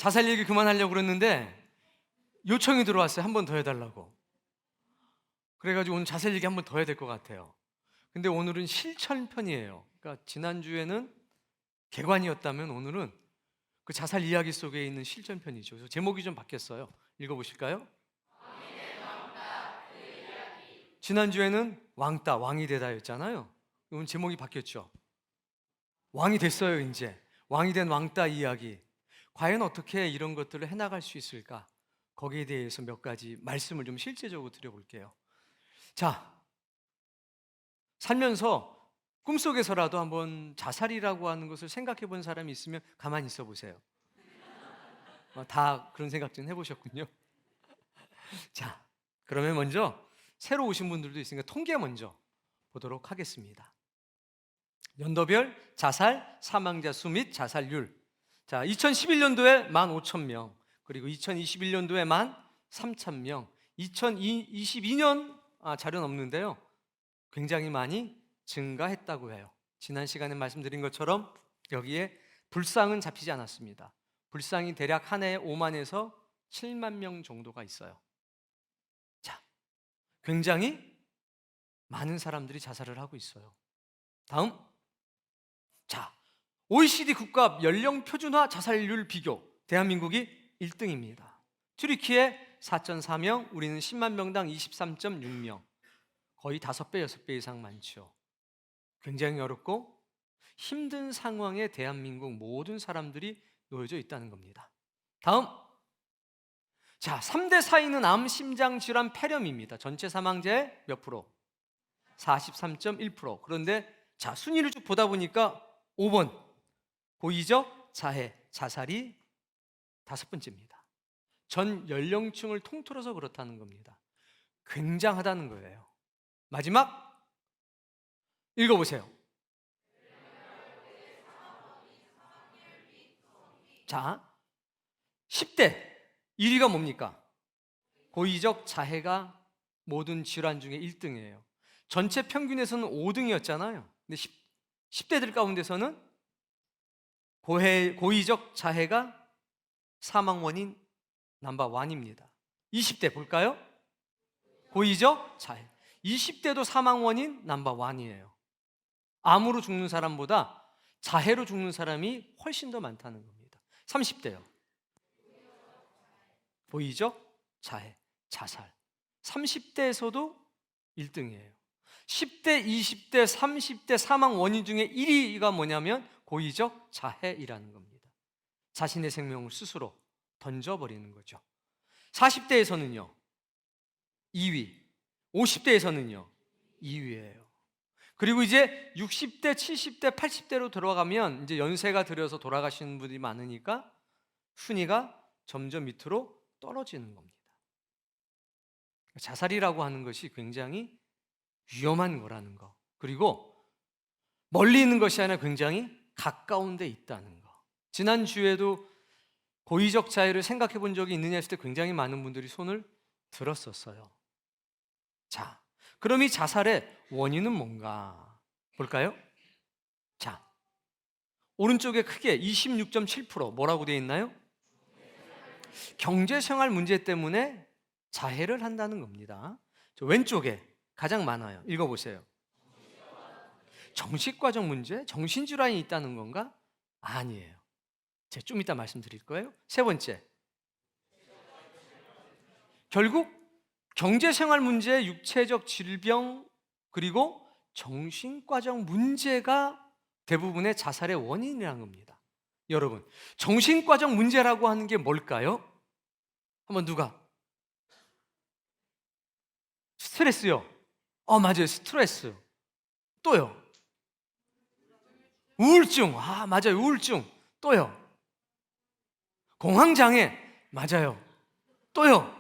자살 얘기 그만하려고 그랬는데 요청이 들어왔어요. 한 번 더 해달라고. 그래가지고 오늘 자살 얘기 한 번 더 해야 될 것 같아요. 근데 오늘은 실천편이에요. 그러니까 지난주에는 개관이었다면 오늘은 그 자살 이야기 속에 있는 실전편이죠. 그래서 제목이 좀 바뀌었어요. 읽어보실까요? 지난주에는 왕따, 왕이 되다였잖아요. 오늘 제목이 바뀌었죠. 왕이 됐어요. 이제 왕이 된 왕따 이야기. 과연 어떻게 이런 것들을 해나갈 수 있을까? 거기에 대해서 몇 가지 말씀을 좀 실제적으로 드려볼게요. 자, 살면서 꿈속에서라도 한번 자살이라고 하는 것을 생각해 본 사람이 있으면 가만히 있어 보세요. 다 그런 생각 좀 해보셨군요. 자, 그러면 먼저 새로 오신 분들도 있으니까 통계 먼저 보도록 하겠습니다. 연도별 자살 사망자 수 및 자살률. 자, 2011년도에 15,000명, 그리고 2021년도에 13,000명, 2022년 자료는 없는데요, 굉장히 많이 증가했다고 해요. 지난 시간에 말씀드린 것처럼 여기에 불상은 잡히지 않았습니다. 불상이 대략 한 해에 5만에서 7만 명 정도가 있어요. 자, 굉장히 많은 사람들이 자살을 하고 있어요. 다음, 자, OECD 국가 연령 표준화 자살률 비교, 대한민국이 1등입니다. 튀르키예 4.4명, 우리는 10만 명당 23.6명. 거의 5배, 6배 이상 많죠. 굉장히 어렵고 힘든 상황에 대한민국 모든 사람들이 놓여져 있다는 겁니다. 다음, 자, 3대 사인은 암, 심장 질환, 폐렴입니다. 전체 사망자의 몇 프로? 43.1%. 그런데 자, 순위를 쭉 보다 보니까 5번 고의적 자해, 자살이 5번째입니다. 전 연령층을 통틀어서 그렇다는 겁니다. 굉장하다는 거예요. 마지막 읽어보세요. 자, 10대 1위가 뭡니까? 고의적 자해가 모든 질환 중에 1등이에요. 전체 평균에서는 5등이었잖아요. 근데 10대들 가운데서는 고의적 자해가 사망 원인 넘버 1입니다. 20대 볼까요? 고의적 자해. 20대도 사망 원인 넘버 1이에요. 암으로 죽는 사람보다 자해로 죽는 사람이 훨씬 더 많다는 겁니다. 30대요. 고의적 자해, 자살. 30대에서도 1등이에요. 10대, 20대, 30대 사망 원인 중에 1위가 뭐냐면 고의적 자해이라는 겁니다. 자신의 생명을 스스로 던져버리는 거죠. 40대에서는요 2위, 50대에서는요 2위예요. 그리고 이제 60대, 70대, 80대로 들어가면 이제 연세가 들어서 돌아가시는 분이 많으니까 순위가 점점 밑으로 떨어지는 겁니다. 자살이라고 하는 것이 굉장히 위험한 거라는 거, 그리고 멀리 있는 것이 아니라 굉장히 가까운 데 있다는 거. 지난주에도 고의적 자해를 생각해 본 적이 있느냐 했을 때 굉장히 많은 분들이 손을 들었었어요. 자, 그럼 이 자살의 원인은 뭔가 볼까요? 자, 오른쪽에 크게 26.7% 뭐라고 되어 있나요? 경제생활 문제 때문에 자해를 한다는 겁니다. 저 왼쪽에 가장 많아요. 읽어보세요. 정신과적 문제? 정신질환이 있다는 건가? 아니에요. 제가 좀 이따 말씀드릴 거예요. 세 번째, 결국 경제생활 문제, 육체적 질병, 그리고 정신과적 문제가 대부분의 자살의 원인이라는 겁니다. 여러분, 정신과적 문제라고 하는 게 뭘까요? 한번 누가? 스트레스요. 맞아요. 스트레스. 또요. 우울증. 맞아요. 우울증. 또요. 공황장애. 맞아요. 또요.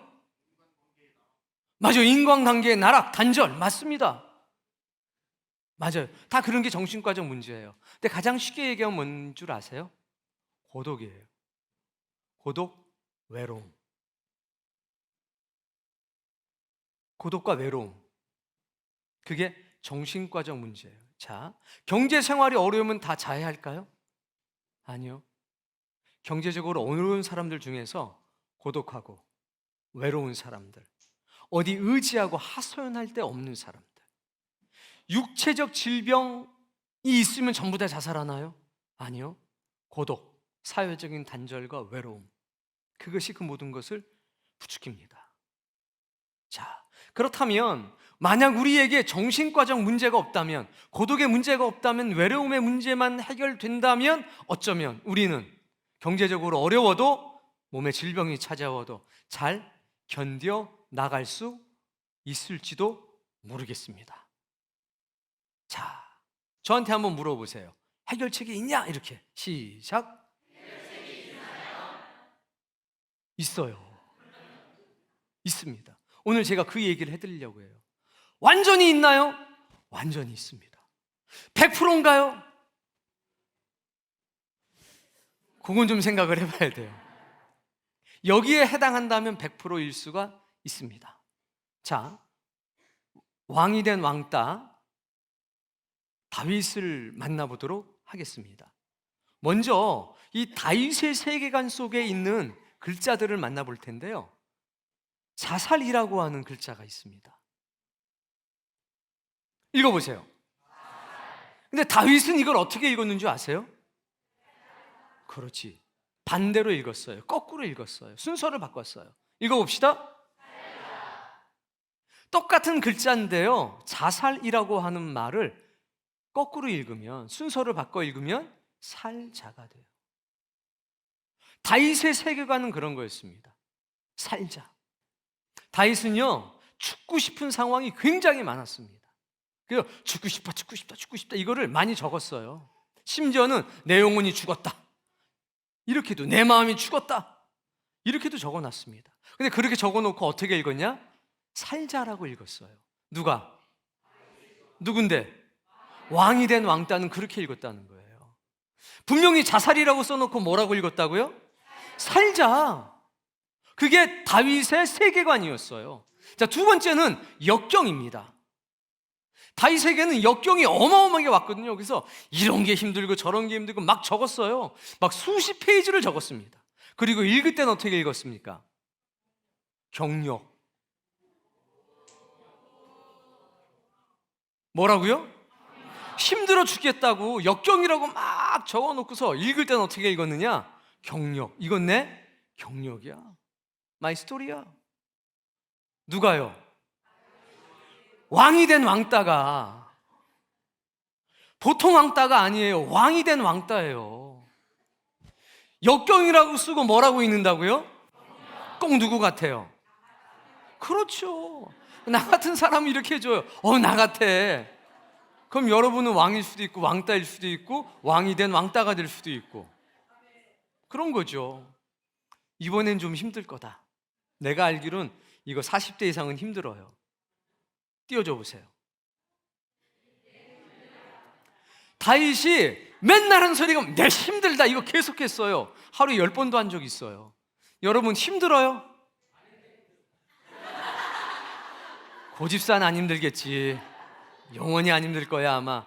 맞아요. 인간관계의 나락, 단절. 맞습니다. 맞아요. 다 그런 게 정신과적 문제예요. 근데 가장 쉽게 얘기하면 뭔 줄 아세요? 고독이에요. 고독, 외로움. 고독과 외로움. 그게 정신과적 문제예요. 자, 경제 생활이 어려우면 다 자해할까요? 아니요. 경제적으로 어려운 사람들 중에서 고독하고 외로운 사람들, 어디 의지하고 하소연할 데 없는 사람들, 육체적 질병이 있으면 전부 다 자살하나요? 아니요. 고독, 사회적인 단절과 외로움, 그것이 그 모든 것을 부추깁니다. 자, 그렇다면 만약 우리에게 정신과적 문제가 없다면, 고독의 문제가 없다면, 외로움의 문제만 해결된다면 어쩌면 우리는 경제적으로 어려워도, 몸에 질병이 찾아와도 잘 견뎌 나갈 수 있을지도 모르겠습니다. 자, 저한테 한번 물어보세요. 해결책이 있냐? 이렇게 시작. 해결책이 있나요? 있어요. 있습니다. 오늘 제가 그 얘기를 해드리려고 해요. 완전히 있나요? 완전히 있습니다. 100%인가요? 그건 좀 생각을 해봐야 돼요. 여기에 해당한다면 100%일 수가 있습니다. 자, 왕이 된 왕따 다윗을 만나보도록 하겠습니다. 먼저 이 다윗의 세계관 속에 있는 글자들을 만나볼 텐데요, 자살이라고 하는 글자가 있습니다. 읽어보세요. 근데 다윗은 이걸 어떻게 읽었는 줄 아세요? 그렇지, 반대로 읽었어요. 거꾸로 읽었어요. 순서를 바꿨어요. 읽어봅시다. 똑같은 글자인데요, 자살이라고 하는 말을 거꾸로 읽으면, 순서를 바꿔 읽으면 살자가 돼요. 다윗의 세계관은 그런 거였습니다. 살자. 다윗은요, 죽고 싶은 상황이 굉장히 많았습니다. 그래서 죽고 싶다, 죽고 싶다, 죽고 싶다 이거를 많이 적었어요. 심지어는 내 영혼이 죽었다, 이렇게도, 내 마음이 죽었다, 이렇게도 적어놨습니다. 근데 그렇게 적어놓고 어떻게 읽었냐? 살자라고 읽었어요. 누가? 누군데? 왕이 된 왕따는 그렇게 읽었다는 거예요. 분명히 자살이라고 써놓고 뭐라고 읽었다고요? 살자. 그게 다윗의 세계관이었어요. 자, 두 번째는 역경입니다. 다윗에게는 역경이 어마어마하게 왔거든요. 그래서 이런 게 힘들고 저런 게 힘들고 막 적었어요. 막 수십 페이지를 적었습니다. 그리고 읽을 때는 어떻게 읽었습니까? 경력. 뭐라고요? 힘들어 죽겠다고 역경이라고 막 적어놓고서 읽을 때는 어떻게 읽었느냐? 경력. 이건 내 경력이야, 마이 스토리야. 누가요? 왕이 된 왕따가 보통 왕따가 아니에요. 왕이 된 왕따예요. 역경이라고 쓰고 뭐라고 읽는다고요? 꼭 누구 같아요? 그렇죠. 나 같은 사람이 이렇게 해줘요. 나 같아. 그럼 여러분은 왕일 수도 있고 왕따일 수도 있고 왕이 된 왕따가 될 수도 있고 그런 거죠. 이번엔 좀 힘들 거다. 내가 알기로는 이거 40대 이상은 힘들어요. 띄워줘 보세요. 다윗이 맨날 한 소리가 내 힘들다 이거 계속했어요. 하루에 10번도 한 적이 있어요. 여러분 힘들어요? 고집산 안 힘들겠지. 영원히 안 힘들 거야 아마.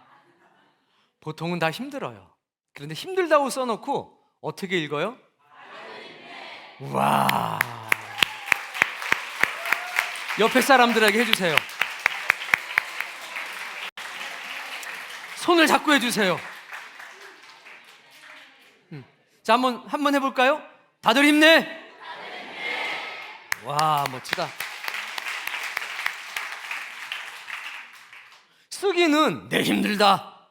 보통은 다 힘들어요. 그런데 힘들다고 써놓고 어떻게 읽어요? 우와. 옆에 사람들에게 해주세요. 손을 잡고 해주세요. 자, 한번 해볼까요? 다들 힘내. 와, 멋지다. 쓰기는 내 힘들다,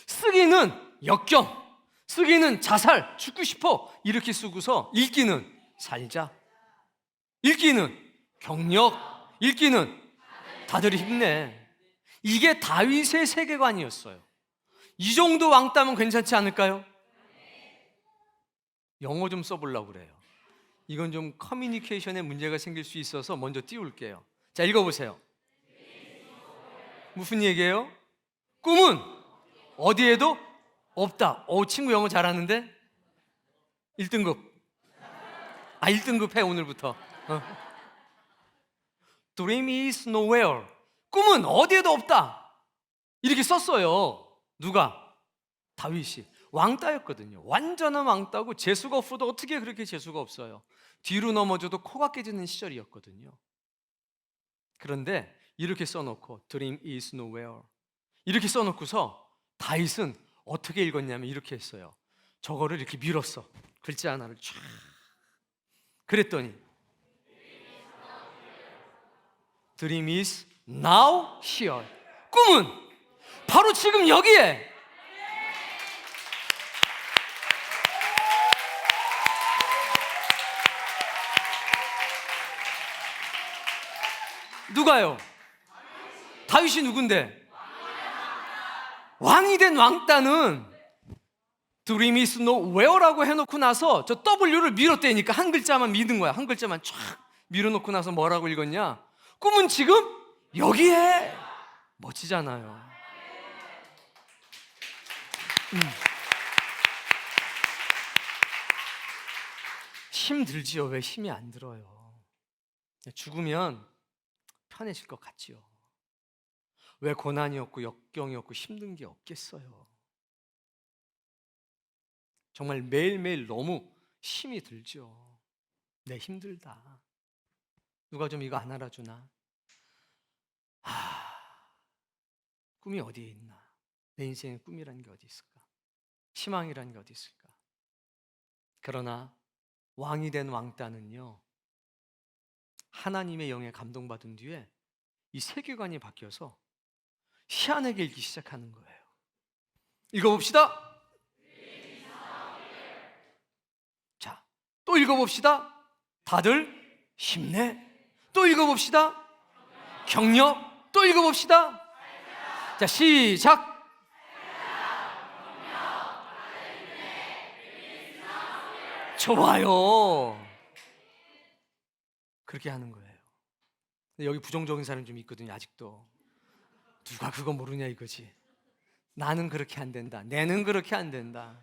쓰기는 역경, 쓰기는 자살, 죽고 싶어 이렇게 쓰고서 읽기는 살자, 읽기는 경력, 읽기는 다들 힘내. 이게 다윗의 세계관이었어요. 이 정도 왕따면 괜찮지 않을까요? 영어 좀 써보려고 그래요. 이건 좀 커뮤니케이션에 문제가 생길 수 있어서 먼저 띄울게요. 자, 읽어보세요. 무슨 얘기예요? 꿈은 어디에도 없다. 친구 영어 잘하는데? 1등급. 1등급 해 오늘부터. Dream is nowhere. 꿈은 어디에도 없다. 이렇게 썼어요. 누가? 다윗이. 왕따였거든요. 완전한 왕따고 재수가 없어도 어떻게 그렇게 재수가 없어요. 뒤로 넘어져도 코가 깨지는 시절이었거든요. 그런데 이렇게 써놓고 Dream is nowhere 이렇게 써놓고서 다윗은 어떻게 읽었냐면 이렇게 했어요. 저거를 이렇게 밀었어. 글자 하나를 쫙. 그랬더니 Dream is now here. 꿈은 바로 지금 여기에. 누가요? 다윗이 누군데? 왕이 된 왕따는 Dream is nowhere라고 해놓고 나서 저 W를 밀었대니까 한 글자만 믿은 거야. 한 글자만 쫙 밀어놓고 나서 뭐라고 읽었냐? 꿈은 지금 여기에. 멋지잖아요. 힘들지요. 왜 힘이 안 들어요? 죽으면 편해질 것 같지요. 왜 고난이 없고 역경이 없고 힘든 게 없겠어요? 정말 매일매일 너무 힘이 들죠. 내 힘들다. 누가 좀 이거 안 알아주나? 꿈이 어디에 있나? 내 인생의 꿈이라는 게 어디 있을까? 희망이라는 게 어디 있을까? 그러나 왕이 된 왕따는요, 하나님의 영에 감동받은 뒤에 이 세계관이 바뀌어서 희한하게 읽기 시작하는 거예요. 읽어봅시다. 자, 또 읽어봅시다. 다들 힘내. 또 읽어봅시다. 격려. 또 읽어봅시다. 자, 시작. 좋아요. 그렇게 하는 거예요. 근데 여기 부정적인 사람이 좀 있거든요. 아직도 누가 그거 모르냐 이거지. 나는 그렇게 안 된다. 내는 그렇게 안 된다.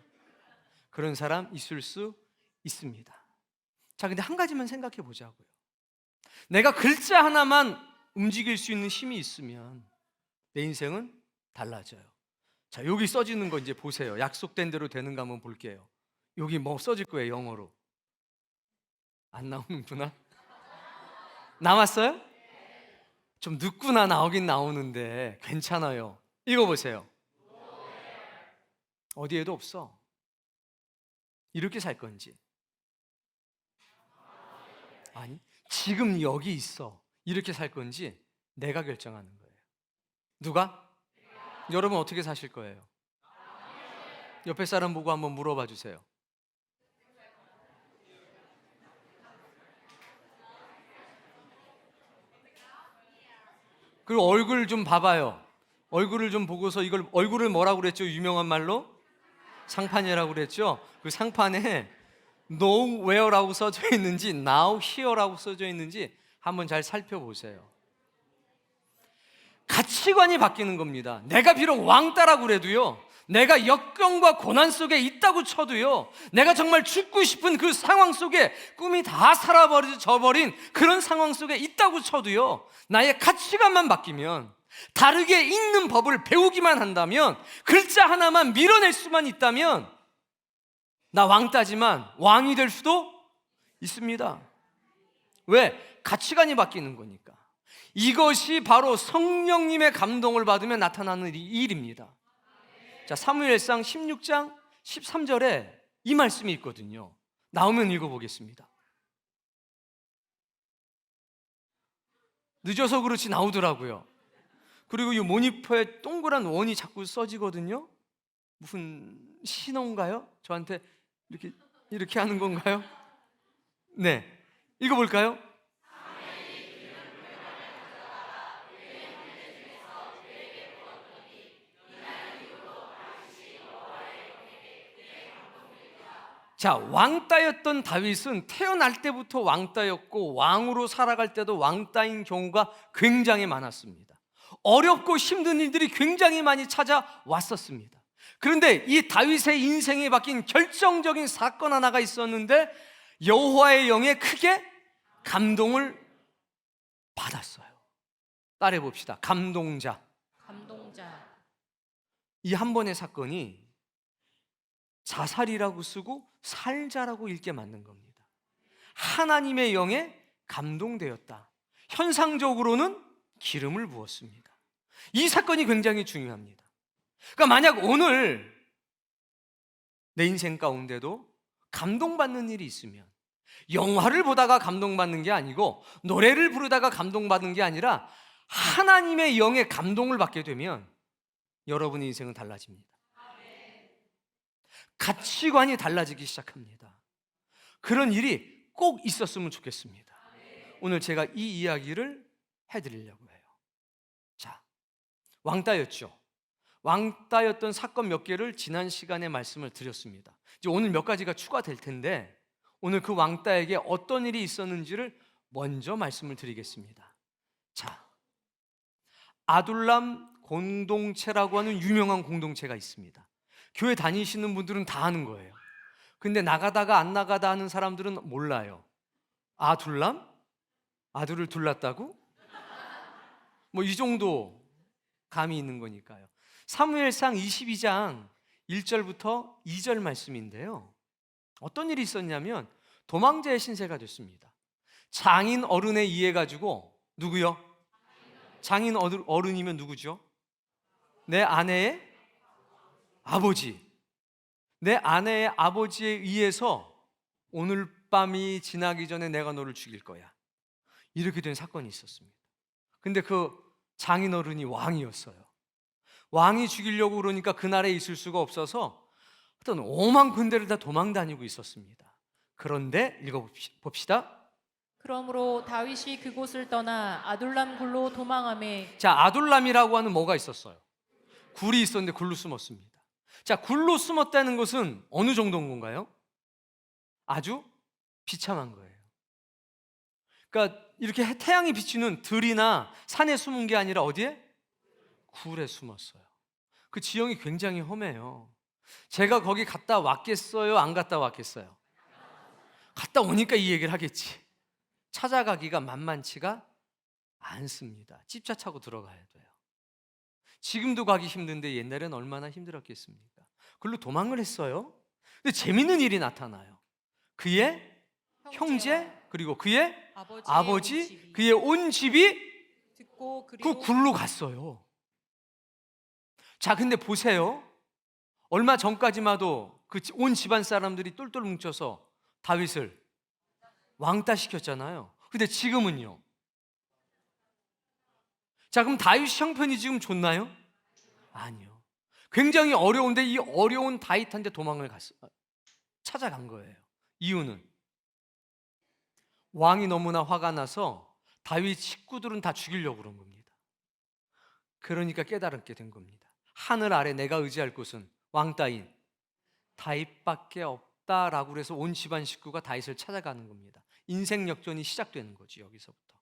그런 사람 있을 수 있습니다. 자, 근데 한 가지만 생각해 보자고요. 내가 글자 하나만 움직일 수 있는 힘이 있으면 내 인생은 달라져요. 자, 여기 써지는 거 이제 보세요. 약속된 대로 되는가 한번 볼게요. 여기 뭐 써질 거예요, 영어로. 안 나오는구나. 남았어요? 좀 늦구나. 나오긴 나오는데 괜찮아요. 읽어보세요. 어디에도 없어. 이렇게 살 건지, 아니 지금 여기 있어 이렇게 살 건지 내가 결정하는 거예요. 누가? 여러분 어떻게 사실 거예요? 옆에 사람 보고 한번 물어봐 주세요. 그리고 얼굴 좀 봐봐요. 얼굴을 좀 보고서 이걸 얼굴을 뭐라고 그랬죠? 유명한 말로 상판이라고 그랬죠? 그 상판에 nowhere라고 써져 있는지 now here라고 써져 있는지 한번 잘 살펴보세요. 가치관이 바뀌는 겁니다. 내가 비록 왕따라고 그래도요, 내가 역경과 고난 속에 있다고 쳐도요, 내가 정말 죽고 싶은 그 상황 속에 꿈이 다 사라져버린 그런 상황 속에 있다고 쳐도요, 나의 가치관만 바뀌면, 다르게 읽는 법을 배우기만 한다면, 글자 하나만 밀어낼 수만 있다면 나 왕따지만 왕이 될 수도 있습니다. 왜? 가치관이 바뀌는 거니까. 이것이 바로 성령님의 감동을 받으면 나타나는 일입니다. 자, 사무엘상 16장 13절에 이 말씀이 있거든요. 나오면 읽어보겠습니다. 늦어서 그렇지 나오더라고요. 그리고 이 모니터에 동그란 원이 자꾸 써지거든요. 무슨 신호인가요? 저한테 이렇게 하는 건가요? 네, 읽어볼까요? 자, 왕따였던 다윗은 태어날 때부터 왕따였고 왕으로 살아갈 때도 왕따인 경우가 굉장히 많았습니다. 어렵고 힘든 일들이 굉장히 많이 찾아왔었습니다. 그런데 이 다윗의 인생이 바뀐 결정적인 사건 하나가 있었는데 여호와의 영에 크게 감동을 받았어요. 따라해 봅시다. 감동자. 감동자. 이 한 번의 사건이 자살이라고 쓰고 살자라고 읽게 만든 겁니다. 하나님의 영에 감동되었다. 현상적으로는 기름을 부었습니다. 이 사건이 굉장히 중요합니다. 그러니까 만약 오늘 내 인생 가운데도 감동받는 일이 있으면 영화를 보다가 감동받는 게 아니고 노래를 부르다가 감동받는 게 아니라 하나님의 영에 감동을 받게 되면 여러분의 인생은 달라집니다. 가치관이 달라지기 시작합니다. 그런 일이 꼭 있었으면 좋겠습니다. 오늘 제가 이 이야기를 해드리려고 해요. 자, 왕따였죠. 왕따였던 사건 몇 개를 지난 시간에 말씀을 드렸습니다. 이제 오늘 몇 가지가 추가될 텐데 오늘 그 왕따에게 어떤 일이 있었는지를 먼저 말씀을 드리겠습니다. 자, 아둘람 공동체라고 하는 유명한 공동체가 있습니다. 교회 다니시는 분들은 다 아는 거예요. 근데 나가다가 안 나가다 하는 사람들은 몰라요. 아둘람? 아들을 둘렀다고? 뭐 이 정도 감이 있는 거니까요. 사무엘상 22장 1절부터 2절 말씀인데요. 어떤 일이 있었냐면 도망자의 신세가 됐습니다. 장인 어른에 의해 가지고 누구요? 장인 어른이면 누구죠? 내 아내의 아버지. 내 아내의 아버지에 의해서 오늘 밤이 지나기 전에 내가 너를 죽일 거야. 이렇게 된 사건이 있었습니다. 근데 그 장인 어른이 왕이었어요. 왕이 죽이려고 그러니까 그 나라에 있을 수가 없어서 어떤 오만 군대를 다 도망 다니고 있었습니다. 그런데 읽어봅시다. 그러므로 다윗이 그곳을 떠나 아둘람 굴로 도망하매. 자, 아둘람이라고 하는 뭐가 있었어요? 굴이 있었는데 굴로 숨었습니다. 자, 굴로 숨었다는 것은 어느 정도인 건가요? 아주 비참한 거예요. 그러니까 이렇게 태양이 비치는 들이나 산에 숨은 게 아니라 어디에? 굴에 숨었어요. 그 지형이 굉장히 험해요. 제가 거기 갔다 왔겠어요? 안 갔다 왔겠어요? 갔다 오니까 이 얘기를 하겠지. 찾아가기가 만만치가 않습니다. 집차 차고 들어가야 돼요. 지금도 가기 힘든데 옛날엔 얼마나 힘들었겠습니까? 그걸로 도망을 했어요. 근데 재밌는 일이 나타나요. 그의 형제 그리고 그의 아버지 그의 온 집이 듣고 그 굴로 갔어요. 자, 근데 보세요. 얼마 전까지만 해도 그 온 집안 사람들이 똘똘 뭉쳐서 다윗을 왕따 시켰잖아요. 근데 지금은요. 자, 그럼 다윗 형편이 지금 좋나요? 아니요. 굉장히 어려운데 이 어려운 다윗한테 찾아간 거예요. 이유는 왕이 너무나 화가 나서 다윗 식구들은 다 죽이려고 그런 겁니다. 그러니까 깨달았게 된 겁니다. 하늘 아래 내가 의지할 곳은 왕따인 다윗밖에 없다라고 해서 온 집안 식구가 다윗을 찾아가는 겁니다. 인생 역전이 시작되는 거죠. 여기서부터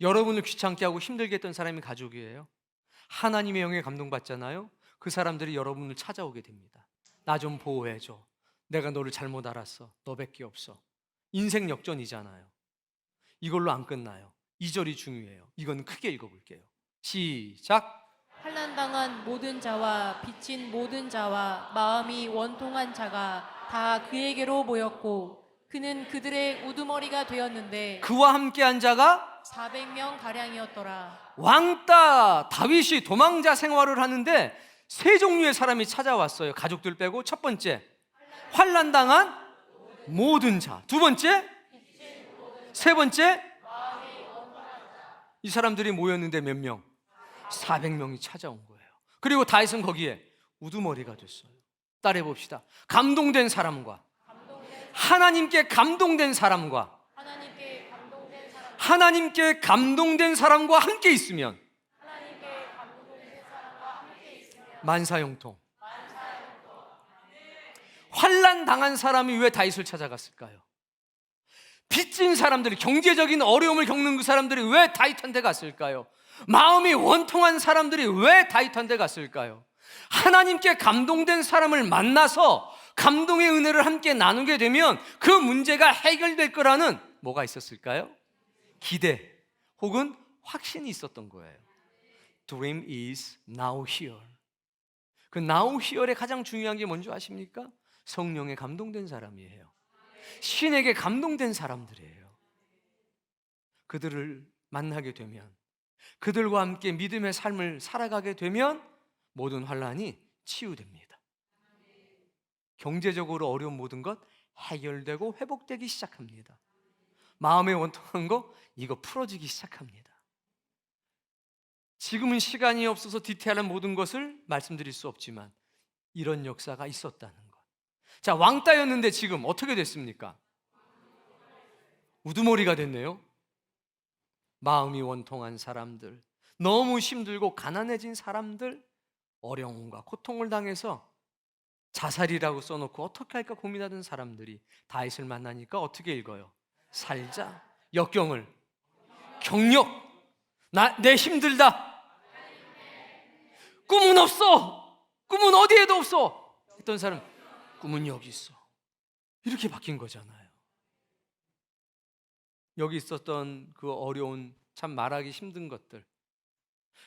여러분을 귀찮게 하고 힘들게 했던 사람이 가족이에요. 하나님의 영에 감동받잖아요. 그 사람들이 여러분을 찾아오게 됩니다. 나 좀 보호해줘. 내가 너를 잘못 알았어. 너밖에 없어. 인생 역전이잖아요. 이걸로 안 끝나요. 2절이 중요해요. 이건 크게 읽어볼게요. 시작. 환난당한 모든 자와 빚진 모든 자와 마음이 원통한 자가 다 그에게로 모였고 그는 그들의 우두머리가 되었는데 그와 함께한 자가 400명 가량이었더라. 왕따 다윗이 도망자 생활을 하는데 세 종류의 사람이 찾아왔어요. 가족들 빼고. 첫 번째, 환난당한 모든 자. 두 번째, 세 번째, 이 사람들이 모였는데 몇 명? 400명이 찾아온 거예요. 그리고 다윗은 거기에 우두머리가 됐어요. 따라해 봅시다. 감동된 사람과 하나님께 감동된 사람과 하나님께 감동된 사람과 함께 있으면 만사형통. 환난 당한 사람이 왜 다윗을 찾아갔을까요? 빚진 사람들이, 경제적인 어려움을 겪는 그 사람들이 왜 다윗한테 갔을까요? 마음이 원통한 사람들이 왜 다윗한테 갔을까요? 하나님께 감동된 사람을 만나서 감동의 은혜를 함께 나누게 되면 그 문제가 해결될 거라는 뭐가 있었을까요? 기대 혹은 확신이 있었던 거예요. Dream is now here. 그 now here의 가장 중요한 게 뭔지 아십니까? 성령에 감동된 사람이에요. 신에게 감동된 사람들이에요. 그들을 만나게 되면, 그들과 함께 믿음의 삶을 살아가게 되면 모든 환난이 치유됩니다. 경제적으로 어려운 모든 것 해결되고 회복되기 시작합니다. 마음에 원통한 거 이거 풀어지기 시작합니다. 지금은 시간이 없어서 디테일한 모든 것을 말씀드릴 수 없지만 이런 역사가 있었다는 것. 자, 왕따였는데 지금 어떻게 됐습니까? 우두머리가 됐네요. 마음이 원통한 사람들, 너무 힘들고 가난해진 사람들, 어려움과 고통을 당해서 자살이라고 써놓고 어떻게 할까 고민하던 사람들이 다윗을 만나니까 어떻게 읽어요? 살자. 역경을, 경력, 내 힘들다. 꿈은 없어. 꿈은 어디에도 없어. 했던 사람, 꿈은 여기 있어. 이렇게 바뀐 거잖아요. 여기 있었던 그 어려운, 참 말하기 힘든 것들,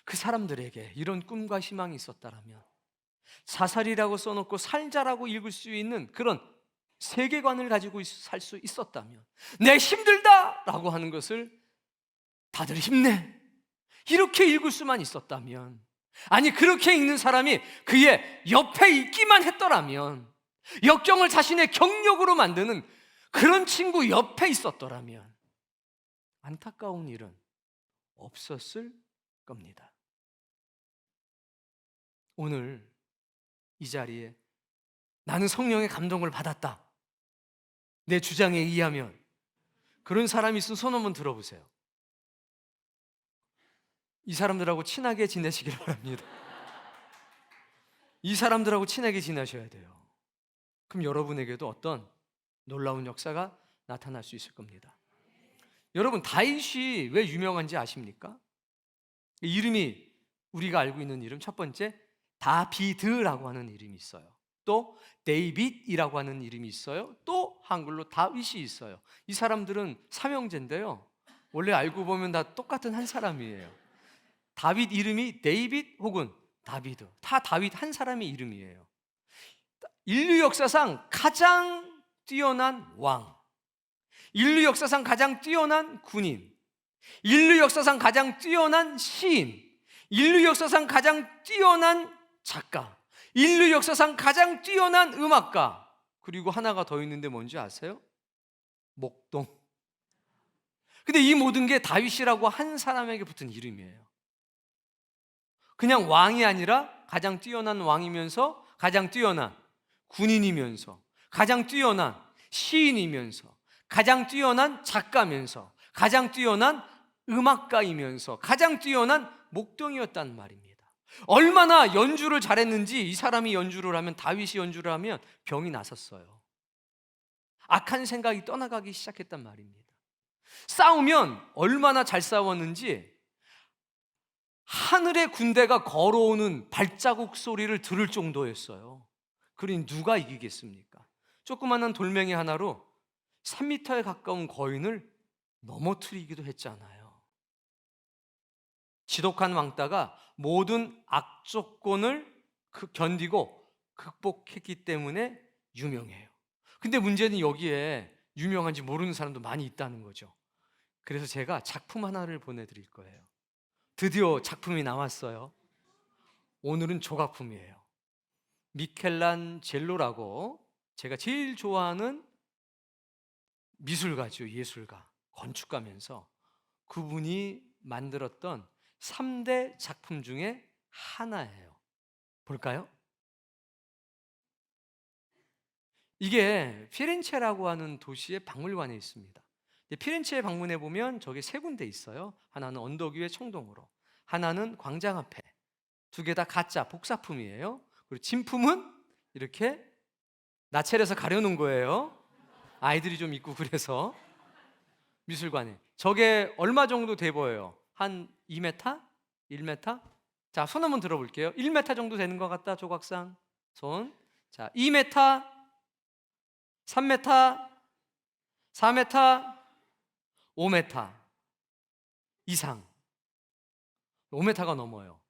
그 사람들에게 이런 꿈과 희망이 있었다라면, 자살이라고 써놓고 살자라고 읽을 수 있는 그런 세계관을 가지고 살 수 있었다면, 내 힘들다 라고 하는 것을 다들 힘내 이렇게 읽을 수만 있었다면, 아니 그렇게 읽는 사람이 그의 옆에 있기만 했더라면, 역경을 자신의 경력으로 만드는 그런 친구 옆에 있었더라면 안타까운 일은 없었을 겁니다. 오늘 이 자리에 나는 성령의 감동을 받았다, 내 주장에 의하면, 그런 사람이 있으면 손 한번 들어보세요. 이 사람들하고 친하게 지내시길 바랍니다. 이 사람들하고 친하게 지내셔야 돼요. 그럼 여러분에게도 어떤 놀라운 역사가 나타날 수 있을 겁니다. 여러분, 다윗이 왜 유명한지 아십니까? 이름이 우리가 알고 있는 이름, 첫 번째 다비드라고 하는 이름이 있어요. 또 데이빗이라고 하는 이름이 있어요. 또 한글로 다윗이 있어요. 이 사람들은 삼형제인데요, 원래 알고 보면 다 똑같은 한 사람이에요. 다윗 이름이 데이빗 혹은 다비드, 다 다윗 한 사람의 이름이에요. 인류 역사상 가장 뛰어난 왕, 인류 역사상 가장 뛰어난 군인, 인류 역사상 가장 뛰어난 시인, 인류 역사상 가장 뛰어난 작가, 인류 역사상 가장 뛰어난 음악가, 그리고 하나가 더 있는데 뭔지 아세요? 목동. 근데 이 모든 게 다윗이라고 한 사람에게 붙은 이름이에요. 그냥 왕이 아니라 가장 뛰어난 왕이면서, 가장 뛰어난 군인이면서, 가장 뛰어난 시인이면서, 가장 뛰어난 작가면서, 가장 뛰어난 음악가이면서, 가장 뛰어난 목동이었단 말입니다. 얼마나 연주를 잘했는지, 이 사람이 연주를 하면, 다윗이 연주를 하면 병이 났었어요. 악한 생각이 떠나가기 시작했단 말입니다. 싸우면 얼마나 잘 싸웠는지 하늘의 군대가 걸어오는 발자국 소리를 들을 정도였어요. 그러니 누가 이기겠습니까? 조그마한 돌멩이 하나로 3m에 가까운 거인을 넘어뜨리기도 했잖아요. 지독한 왕따가 모든 악조건을 견디고 극복했기 때문에 유명해요. 근데 문제는 여기에 유명한지 모르는 사람도 많이 있다는 거죠. 그래서 제가 작품 하나를 보내드릴 거예요. 드디어 작품이 나왔어요. 오늘은 조각품이에요. 미켈란젤로라고 제가 제일 좋아하는 미술가죠. 예술가, 건축가면서 그분이 만들었던 3대 작품 중에 하나예요. 볼까요? 이게 피렌체라고 하는 도시의 박물관에 있습니다. 피렌체에 방문해 보면 저게 세 군데 있어요. 하나는 언덕 위의 청동으로, 하나는 광장 앞에, 두 개 다 가짜 복사품이에요. 그리고 진품은 이렇게 나체해서 가려놓은 거예요. 아이들이 좀 있고 그래서. 미술관에 저게 얼마 정도 돼 보여요? 한 2m? 1m? 자, 손 한번 들어볼게요. 1m 정도 되는 것 같다, 조각상. 손. 자, 2m, 3m, 4m, 5m 이상. 5m가 넘어요.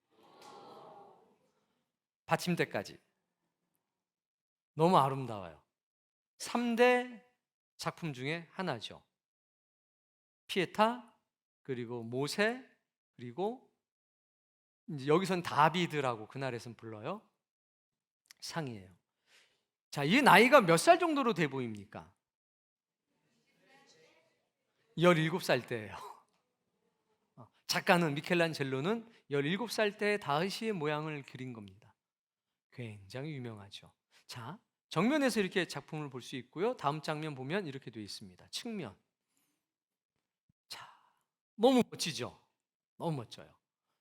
받침대까지. 너무 아름다워요. 3대 작품 중에 하나죠. 피에타, 그리고 모세, 그리고 이제 여기선 다비드라고 그날에선 불러요. 상이에요. 자, 이 나이가 몇 살 정도로 돼 보입니까? 17살 때예요. 작가는 미켈란젤로는 17살 때 다윗의 모양을 그린 겁니다. 굉장히 유명하죠. 자, 정면에서 이렇게 작품을 볼 수 있고요. 다음 장면 보면 이렇게 되어 있습니다. 측면. 자, 너무 멋지죠? 너무 멋져요.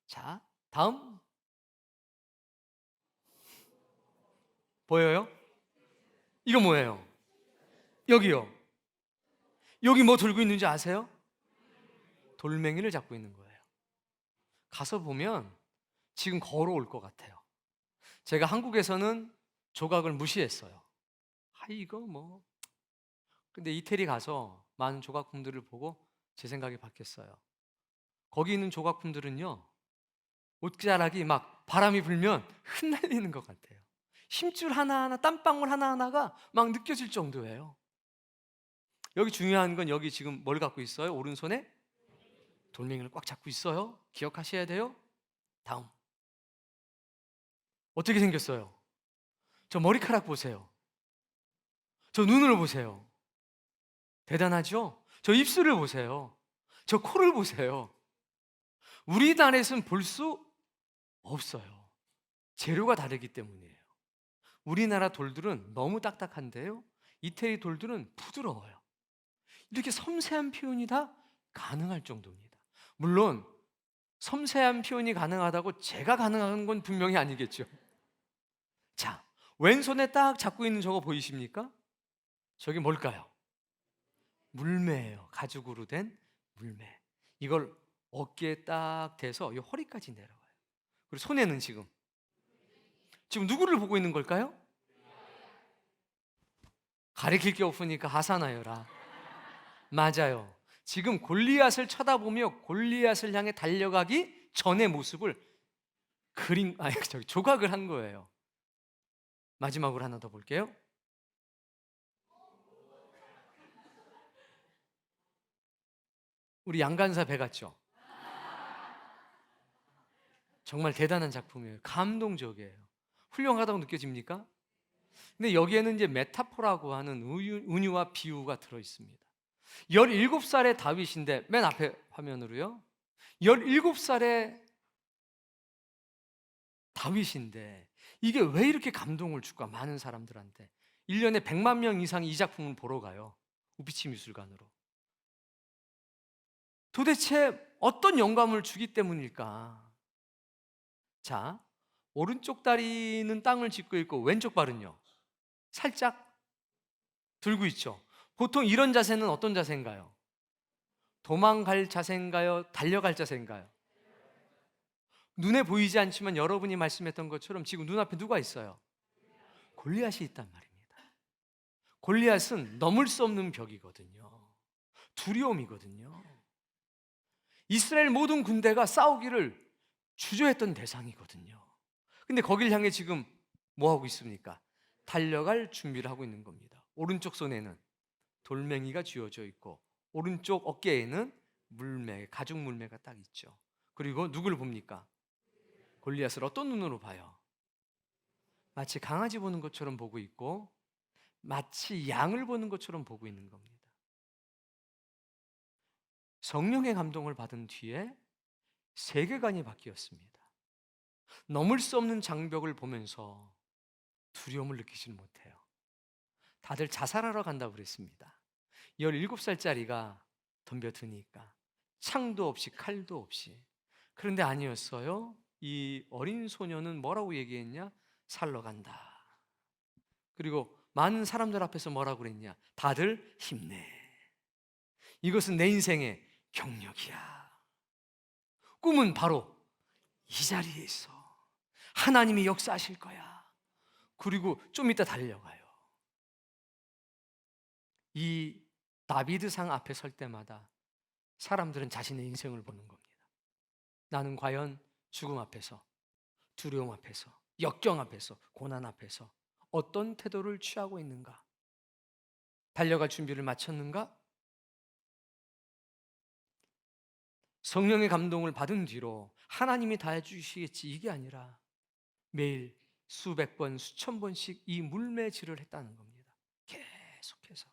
자, 다음 보여요? 이거 뭐예요? 여기요. 여기 뭐 들고 있는지 아세요? 돌멩이를 잡고 있는 거예요. 가서 보면 지금 걸어올 것 같아요. 제가 한국에서는 조각을 무시했어요. 이거 뭐. 근데 이태리 가서 많은 조각품들을 보고 제 생각이 바뀌었어요. 거기 있는 조각품들은요, 옷자락이 막 바람이 불면 흩날리는 것 같아요. 힘줄 하나하나, 땀방울 하나하나가 막 느껴질 정도예요. 여기 중요한 건 여기 지금 뭘 갖고 있어요? 오른손에 돌멩이를 꽉 잡고 있어요. 기억하셔야 돼요. 다음. 어떻게 생겼어요? 저 머리카락 보세요. 저 눈을 보세요. 대단하죠? 저 입술을 보세요. 저 코를 보세요. 우리나라에서는 볼 수 없어요. 재료가 다르기 때문이에요. 우리나라 돌들은 너무 딱딱한데요. 이태리 돌들은 부드러워요. 이렇게 섬세한 표현이 다 가능할 정도입니다. 물론 섬세한 표현이 가능하다고 제가 가능한 건 분명히 아니겠죠. 자, 왼손에 딱 잡고 있는 저거 보이십니까? 저게 뭘까요? 물매예요. 가죽으로 된 물매. 이걸 어깨에 딱 대서 이 허리까지 내려가요. 그리고 손에는 지금 누구를 보고 있는 걸까요? 가리킬 게 없으니까 하사나요라. 맞아요. 지금 골리앗을 쳐다보며 골리앗을 향해 달려가기 전의 모습을 조각을 한 거예요. 마지막으로 하나 더 볼게요. 우리 양간사 배 같죠? 정말 대단한 작품이에요. 감동적이에요. 훌륭하다고 느껴집니까? 근데 여기에는 이제 메타포라고 하는 은유와 비유가 들어 있습니다. 17살의 다윗인데, 맨 앞에 화면으로요. 17살의 다윗인데 이게 왜 이렇게 감동을 줄까? 많은 사람들한테 1년에 100만 명 이상이 이 작품을 보러 가요. 우피치 미술관으로. 도대체 어떤 영감을 주기 때문일까? 자, 오른쪽 다리는 땅을 짚고 있고 왼쪽 발은요, 살짝 들고 있죠. 보통 이런 자세는 어떤 자세인가요? 도망갈 자세인가요? 달려갈 자세인가요? 눈에 보이지 않지만 여러분이 말씀했던 것처럼 지금 눈앞에 누가 있어요? 골리앗이 있단 말입니다. 골리앗은 넘을 수 없는 벽이거든요. 두려움이거든요. 이스라엘 모든 군대가 싸우기를 주저했던 대상이거든요. 근데 거길 향해 지금 뭐 하고 있습니까? 달려갈 준비를 하고 있는 겁니다. 오른쪽 손에는 돌멩이가 쥐어져 있고 오른쪽 어깨에는 물매, 가죽 물매가 딱 있죠. 그리고 누구를 봅니까? 골리앗을 어떤 눈으로 봐요? 마치 강아지 보는 것처럼 보고 있고 마치 양을 보는 것처럼 보고 있는 겁니다. 성령의 감동을 받은 뒤에 세계관이 바뀌었습니다. 넘을 수 없는 장벽을 보면서 두려움을 느끼지 못해요. 다들 자살하러 간다고 그랬습니다. 17살짜리가 덤벼드니까 창도 없이 칼도 없이. 그런데 아니었어요. 이 어린 소녀는 뭐라고 얘기했냐? 살러 간다. 그리고 많은 사람들 앞에서 뭐라고 그랬냐? 다들 힘내. 이것은 내 인생의 경력이야. 꿈은 바로 이 자리에 있어. 하나님이 역사하실 거야. 그리고 좀 이따 달려가요. 이 다비드상 앞에 설 때마다 사람들은 자신의 인생을 보는 겁니다. 나는 과연 죽음 앞에서, 두려움 앞에서, 역경 앞에서, 고난 앞에서 어떤 태도를 취하고 있는가? 달려갈 준비를 마쳤는가? 성령의 감동을 받은 뒤로 하나님이 다 해주시겠지 이게 아니라 매일 수백 번, 수천 번씩 이 물매질을 했다는 겁니다. 계속해서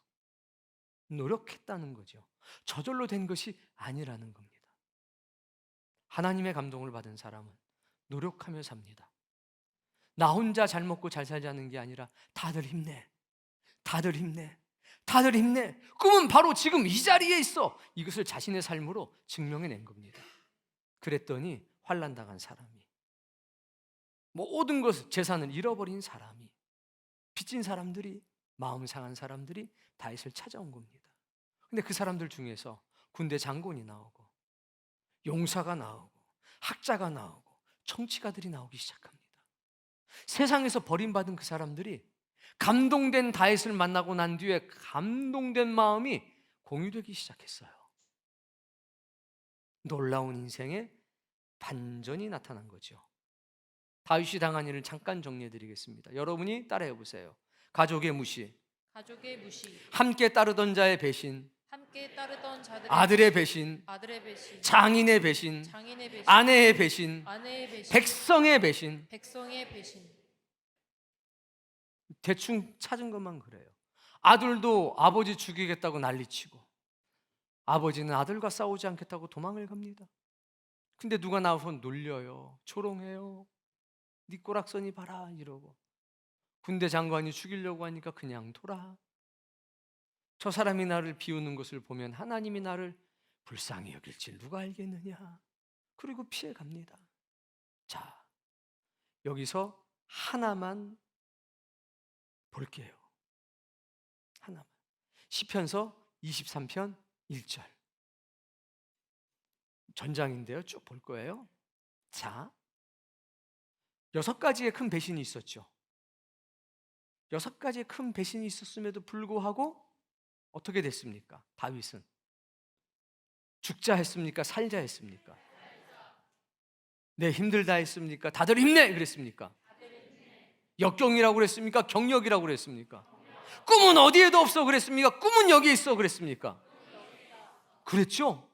노력했다는 거죠. 저절로 된 것이 아니라는 겁니다. 하나님의 감동을 받은 사람은 노력하며 삽니다. 나 혼자 잘 먹고 잘 살자는 게 아니라 다들 힘내, 다들 힘내, 다들 힘내. 꿈은 바로 지금 이 자리에 있어. 이것을 자신의 삶으로 증명해낸 겁니다. 그랬더니 환난 당한 사람이, 모든 것, 재산을 잃어버린 사람이, 빚진 사람들이, 마음 상한 사람들이 다윗을 찾아온 겁니다. 근데 그 사람들 중에서 군대 장군이 나오고 용사가 나오고 학자가 나오고 정치가들이 나오기 시작합니다. 세상에서 버림받은 그 사람들이 감동된 다윗을 만나고 난 뒤에 감동된 마음이 공유되기 시작했어요. 놀라운 인생의 반전이 나타난 거죠. 다윗이 당한 일을 잠깐 정리해 드리겠습니다. 여러분이 따라해 보세요. 가족의 무시, 가족의 무시, 함께 따르던 자의 배신, 함께 따르던 자들의 아들의 배신, 아들의 배신, 장인의 배신, 장인의 배신, 아내의 배신, 아내의 배신, 백성의 배신. 백성의 배신. 대충 찾은 것만 그래요. 아들도 아버지 죽이겠다고 난리치고 아버지는 아들과 싸우지 않겠다고 도망을 갑니다. 근데 누가 나와서 놀려요, 조롱해요. 네 꼬락서니 봐라 이러고. 군대 장관이 죽이려고 하니까 그냥 둬라. 저 사람이 나를 비우는 것을 보면 하나님이 나를 불쌍히 여길지 누가 알겠느냐. 그리고 피해 갑니다. 자, 여기서 하나만 볼게요. 하나만. 시편서 23편 1절. 전장인데요. 쭉 볼 거예요. 자, 6가지의 큰 배신이 있었죠. 6가지의 큰 배신이 있었음에도 불구하고 어떻게 됐습니까? 다윗은 죽자 했습니까? 살자 했습니까? 네, 힘들다 했습니까? 다들 힘내 그랬습니까? 역경이라고 그랬습니까? 경력이라고 그랬습니까? 꿈은 어디에도 없어 그랬습니까? 꿈은 여기 있어 그랬습니까? 그랬죠?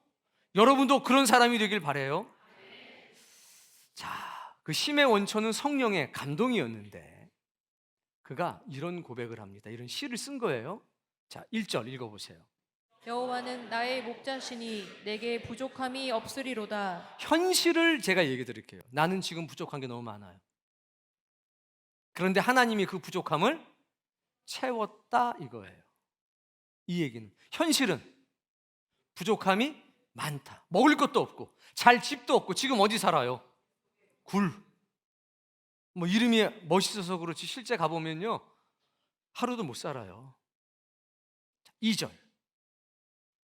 여러분도 그런 사람이 되길 바라요. 자, 그 힘의 원천은 성령의 감동이었는데 그가 이런 고백을 합니다. 이런 시를 쓴 거예요. 자, 1절 읽어보세요. 여호와는 나의 목자시니 내게 부족함이 없으리로다. 현실을 제가 얘기 드릴게요. 나는 지금 부족한 게 너무 많아요. 그런데 하나님이 그 부족함을 채웠다 이거예요. 이 얘기는, 현실은 부족함이 많다. 먹을 것도 없고 잘 집도 없고 지금 어디 살아요? 굴. 뭐 이름이 멋있어서 그렇지 실제 가보면요 하루도 못 살아요. 2절.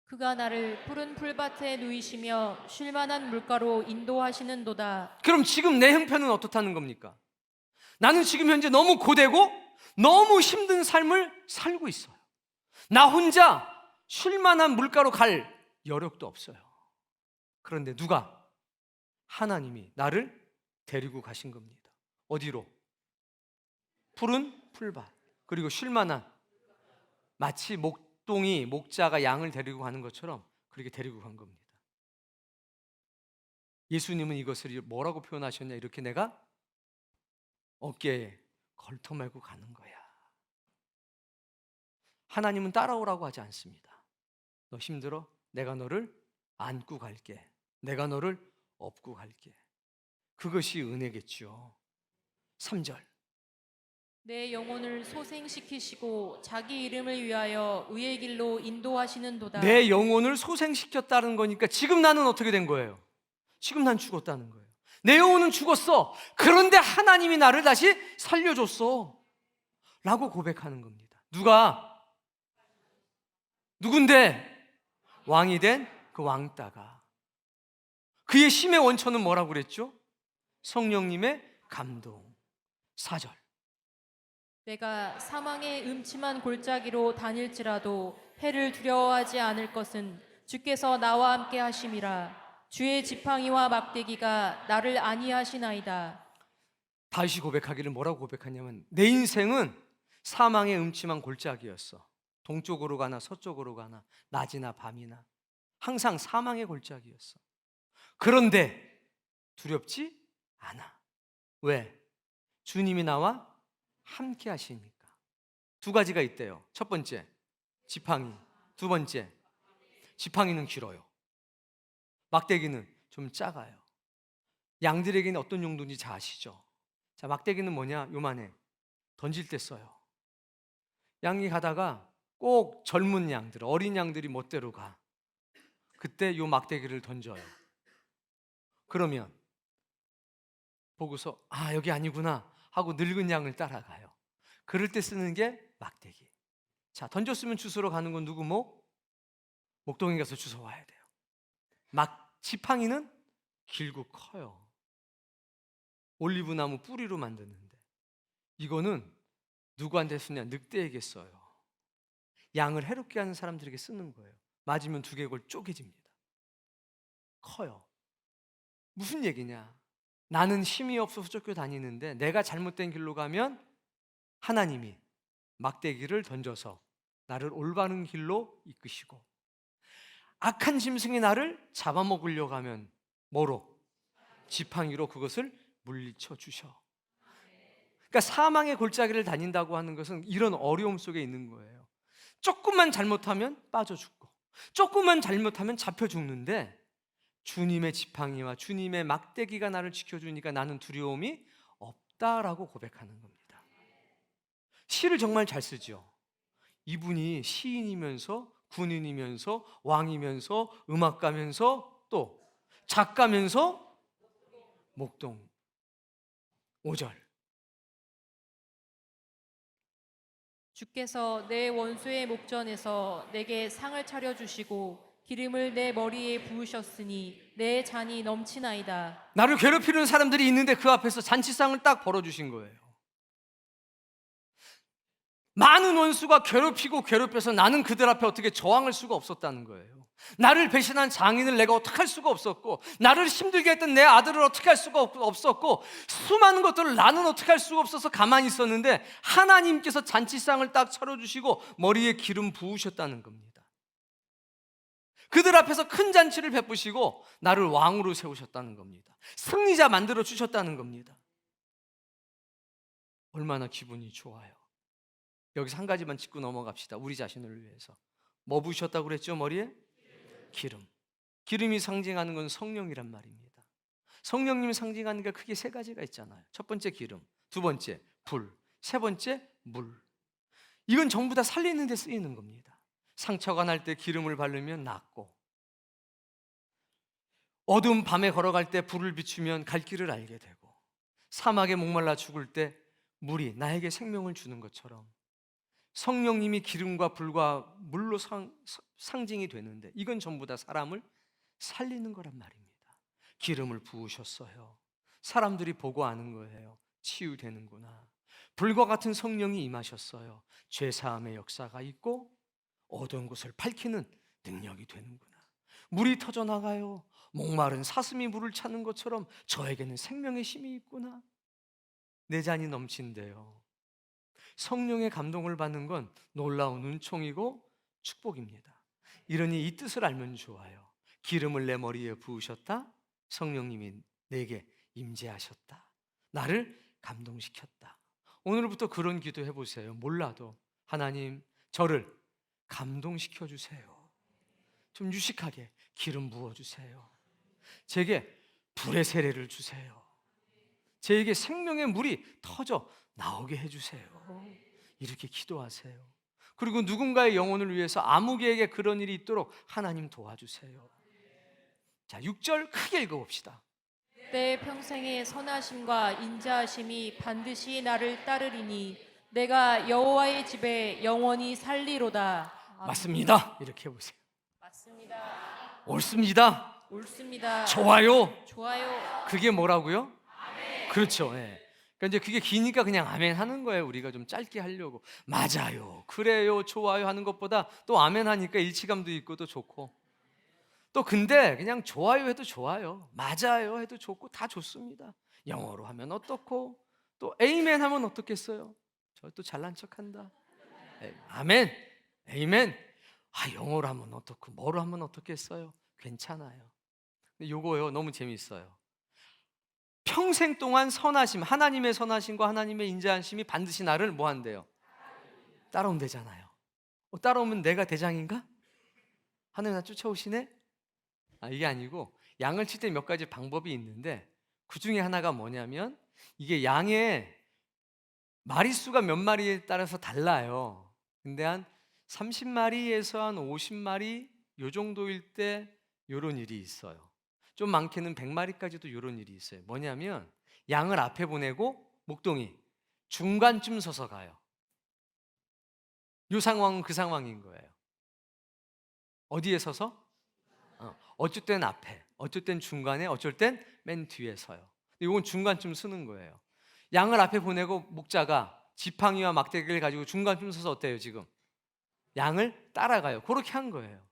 그가 나를 푸른 풀밭에 누이시며 쉴만한 물가로 인도하시는도다. 그럼 지금 내 형편은 어떻다는 겁니까? 나는 지금 현재 너무 고되고 너무 힘든 삶을 살고 있어요. 나 혼자 쉴만한 물가로 갈 여력도 없어요. 그런데 누가? 하나님이 나를 데리고 가신 겁니다. 어디로? 푸른 풀밭. 그리고 쉴만한, 마치 목동이 목자가 양을 데리고 가는 것처럼 그렇게 데리고 간 겁니다. 예수님은 이것을 뭐라고 표현하셨냐? 이렇게 내가 어깨에 걸터매고 가는 거야. 하나님은 따라오라고 하지 않습니다. 너 힘들어? 내가 너를 안고 갈게. 내가 너를 업고 갈게. 그것이 은혜겠죠. 3절. 내 영혼을 소생시키시고 자기 이름을 위하여 의의 길로 인도하시는도다. 내 영혼을 소생시켰다는 거니까 지금 나는 어떻게 된 거예요? 지금 난 죽었다는 거예요. 내 영혼은 죽었어. 그런데 하나님이 나를 다시 살려줬어 라고 고백하는 겁니다. 누군데? 왕이 된 그 왕따가. 그의 힘의 원천은 뭐라고 그랬죠? 성령님의 감동. 4절. 내가 사망의 음침한 골짜기로 다닐지라도 해를 두려워하지 않을 것은 주께서 나와 함께 하심이라. 주의 지팡이와 막대기가 나를 안위하시나이다. 다윗이 고백하기를 뭐라고 고백하냐면 내 인생은 사망의 음침한 골짜기였어. 동쪽으로 가나 서쪽으로 가나 낮이나 밤이나 항상 사망의 골짜기였어. 그런데 두렵지 않아. 왜? 주님이 나와 함께 하시니까. 두 가지가 있대요. 첫 번째, 지팡이. 두 번째, 지팡이는 길어요. 막대기는 좀 작아요. 양들에게는 어떤 용도인지 잘 아시죠? 자, 막대기는 뭐냐? 요만해. 던질 때 써요. 양이 가다가 꼭 젊은 양들, 어린 양들이 멋대로 가. 그때 요 막대기를 던져요. 그러면 보고서 아, 여기 아니구나 하고 늙은 양을 따라가요. 그럴 때 쓰는 게 막대기. 자, 던졌으면 주스러 가는 건 누구 목? 목동에 가서 주워 와야 돼요. 지팡이는 길고 커요. 올리브나무 뿌리로 만드는데 이거는 누구한테 쓰냐? 늑대에게 써요. 양을 해롭게 하는 사람들에게 쓰는 거예요. 맞으면 두개골 쪼개집니다. 커요. 무슨 얘기냐? 나는 힘이 없어서 쫓겨다니는데 내가 잘못된 길로 가면 하나님이 막대기를 던져서 나를 올바른 길로 이끄시고, 악한 짐승이 나를 잡아먹으려고 하면 뭐로? 지팡이로 그것을 물리쳐 주셔. 그러니까 사망의 골짜기를 다닌다고 하는 것은 이런 어려움 속에 있는 거예요. 조금만 잘못하면 빠져 죽고, 조금만 잘못하면 잡혀 죽는데 주님의 지팡이와 주님의 막대기가 나를 지켜주니까 나는 두려움이 없다라고 고백하는 겁니다. 시를 정말 잘 쓰죠. 이분이 시인이면서 군인이면서 왕이면서 음악가면서 또 작가면서 목동 5절. 주께서 내 원수의 목전에서 내게 상을 차려주시고 기름을 내 머리에 부으셨으니 내 잔이 넘치나이다. 나를 괴롭히는 사람들이 있는데 그 앞에서 잔치상을 딱 벌어주신 거예요. 많은 원수가 괴롭혀서 나는 그들 앞에 어떻게 저항할 수가 없었다는 거예요. 나를 배신한 장인을 내가 어떻게 할 수가 없었고, 나를 힘들게 했던 내 아들을 어떻게 할 수가 없었고, 수많은 것들을 나는 어떻게 할 수가 없어서 가만히 있었는데 하나님께서 잔치상을 딱 차려주시고 머리에 기름 부으셨다는 겁니다. 그들 앞에서 큰 잔치를 베푸시고 나를 왕으로 세우셨다는 겁니다. 승리자 만들어 주셨다는 겁니다. 얼마나 기분이 좋아요. 여기서 한 가지만 짚고 넘어갑시다. 우리 자신을 위해서. 뭐 부으셨다고 그랬죠? 머리에? 기름. 기름이 상징하는 건 성령이란 말입니다. 성령님이 상징하는 게 크게 세 가지가 있잖아요. 첫 번째 기름, 두 번째 불, 세 번째 물. 이건 전부 다 살리는 데 쓰이는 겁니다. 상처가 날 때 기름을 바르면 낫고, 어두운 밤에 걸어갈 때 불을 비추면 갈 길을 알게 되고, 사막에 목말라 죽을 때 물이 나에게 생명을 주는 것처럼 성령님이 기름과 불과 물로 상징이 되는데, 이건 전부 다 사람을 살리는 거란 말입니다. 기름을 부으셨어요. 사람들이 보고 아는 거예요. 치유되는구나. 불과 같은 성령이 임하셨어요. 죄사함의 역사가 있고 어두운 곳을 밝히는 능력이 되는구나. 물이 터져나가요. 목마른 사슴이 물을 찾는 것처럼 저에게는 생명의 힘이 있구나. 내 잔이 넘친대요. 성령의 감동을 받는 건 놀라운 은총이고 축복입니다. 이러니 이 뜻을 알면 좋아요. 기름을 내 머리에 부으셨다. 성령님이 내게 임재하셨다. 나를 감동시켰다. 오늘부터 그런 기도 해보세요. 몰라도 하나님, 저를 감동시켜 주세요. 좀 유식하게 기름 부어주세요. 제게 불의 세례를 주세요. 제게 생명의 물이 터져 나오게 해주세요. 이렇게 기도하세요. 그리고 누군가의 영혼을 위해서 아무개에게 그런 일이 있도록 하나님 도와주세요. 자, 6절 크게 읽어봅시다. 내 평생의 선하심과 인자하심이 반드시 나를 따르리니 내가 여호와의 집에 영원히 살리로다. 아멘. 맞습니다. 이렇게 해보세요. 맞습니다. 옳습니다. 옳습니다. 좋아요. 좋아요. 그게 뭐라고요? 아멘. 그렇죠. 예. 그러니까 이제 그게 기니까 그냥 아멘 하는 거예요. 우리가 좀 짧게 하려고. 맞아요, 그래요, 좋아요 하는 것보다 또 아멘 하니까 일치감도 있고 또 좋고, 또 근데 그냥 좋아요 해도 좋아요, 맞아요 해도 좋고 다 좋습니다. 영어로 하면 어떻고 또 에이멘 하면 어떻겠어요? 또 잘난 척한다. 아멘, 에이멘. 영어로 하면 어떻고 뭐로 하면 어떻겠어요? 괜찮아요. 근데 요거요 너무 재밌어요. 평생 동안 선하심, 하나님의 선하심과 하나님의 인자하심이 반드시 나를 뭐 한대요? 따라오면 되잖아요. 따라오면 내가 대장인가? 하나님 나 쫓아오시네? 이게 아니고 양을 칠 때 몇 가지 방법이 있는데 그 중에 하나가 뭐냐면 이게 양의 마리수가 몇 마리에 따라서 달라요. 근데 한 30마리에서 한 50마리 요 정도일 때 요런 일이 있어요. 좀 많게는 100마리까지도 요런 일이 있어요. 뭐냐면 양을 앞에 보내고 목동이 중간쯤 서서 가요. 요 상황은 그 상황인 거예요. 어디에 서서? 어쩔 땐 앞에, 어쩔 땐 중간에, 어쩔 땐 맨 뒤에 서요. 이건 중간쯤 서는 거예요. 양을 앞에 보내고 목자가 지팡이와 막대기를 가지고 중간쯤 서서 어때요 지금? 양을 따라가요. 그렇게 한 거예요.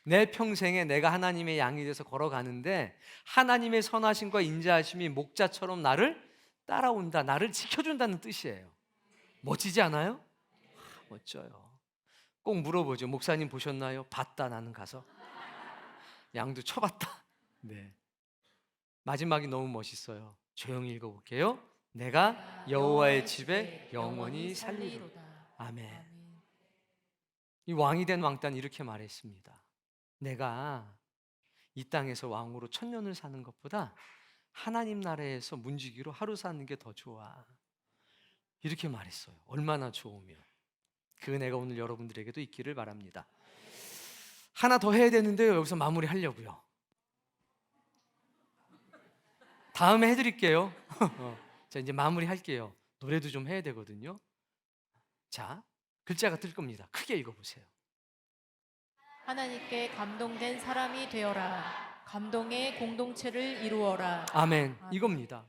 내 평생에 내가 하나님의 양이 돼서 걸어가는데 하나님의 선하심과 인자하심이 목자처럼 나를 따라온다, 나를 지켜준다는 뜻이에요. 멋지지 않아요? 멋져요. 꼭 물어보죠. 목사님 보셨나요? 봤다. 나는 가서 양도 쳐봤다. 네. 마지막이 너무 멋있어요. 조용히 읽어볼게요. 내가 여호와의 집에 영원히 살리로다. 아멘. 이 왕이 된 왕따는 이렇게 말했습니다. 내가 이 땅에서 왕으로 1000년을 사는 것보다 하나님 나라에서 문지기로 하루 사는 게 더 좋아. 이렇게 말했어요. 얼마나 좋으면. 그 은혜가 오늘 여러분들에게도 있기를 바랍니다. 하나 더 해야 되는데요. 여기서 마무리하려고요. 다음에 해드릴게요. 자, 이제 마무리할게요. 노래도 좀 해야 되거든요. 자, 글자가 뜰 겁니다. 크게 읽어보세요. 하나님께 감동된 사람이 되어라. 감동의 공동체를 이루어라. 아멘. 이겁니다.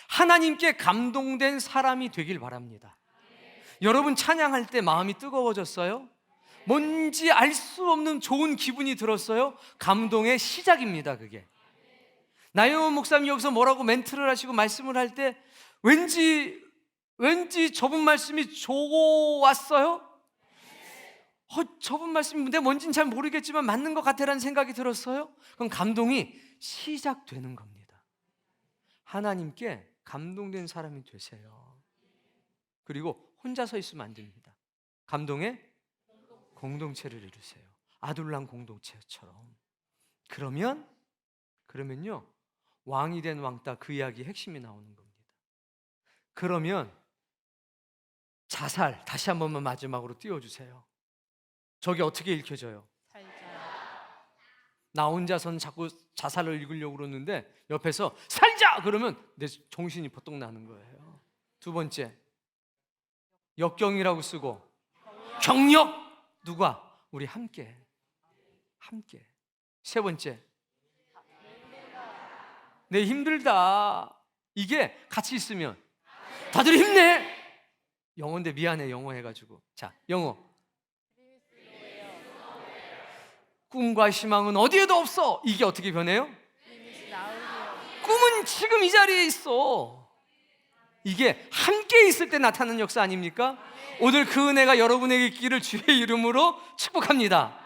하나님께 감동된 사람이 되길 바랍니다. 여러분 찬양할 때 마음이 뜨거워졌어요? 뭔지 알 수 없는 좋은 기분이 들었어요? 감동의 시작입니다. 그게 나영원 목사님이 여기서 뭐라고 멘트를 하시고 말씀을 할 때 왠지 저분 말씀이 좋았어요? 저분 말씀이 뭔지는 잘 모르겠지만 맞는 것 같아라는 생각이 들었어요? 그럼 감동이 시작되는 겁니다. 하나님께 감동된 사람이 되세요. 그리고 혼자 서 있으면 안 됩니다. 감동의 공동체를 이루세요. 아둘람 공동체처럼. 그러면요 왕이 된 왕따 그 이야기 핵심이 나오는 겁니다. 그러면 자살 다시 한 번만 마지막으로 띄워주세요. 저게 어떻게 읽혀져요? 살자. 나 혼자서는 자꾸 자살을 읽으려고 그러는데 옆에서 살자! 그러면 내 정신이 버떡 나는 거예요. 두 번째 역경이라고 쓰고 경력 누가? 우리 함께. 세 번째 내 힘들다. 이게 같이 있으면 다들 힘내. 영어인데 미안해 영어 해가지고. 자 영어 꿈과 희망은 어디에도 없어. 이게 어떻게 변해요? 꿈은 지금 이 자리에 있어. 이게 함께 있을 때 나타나는 역사 아닙니까? 오늘 그 은혜가 여러분에게 있기를 주의 이름으로 축복합니다.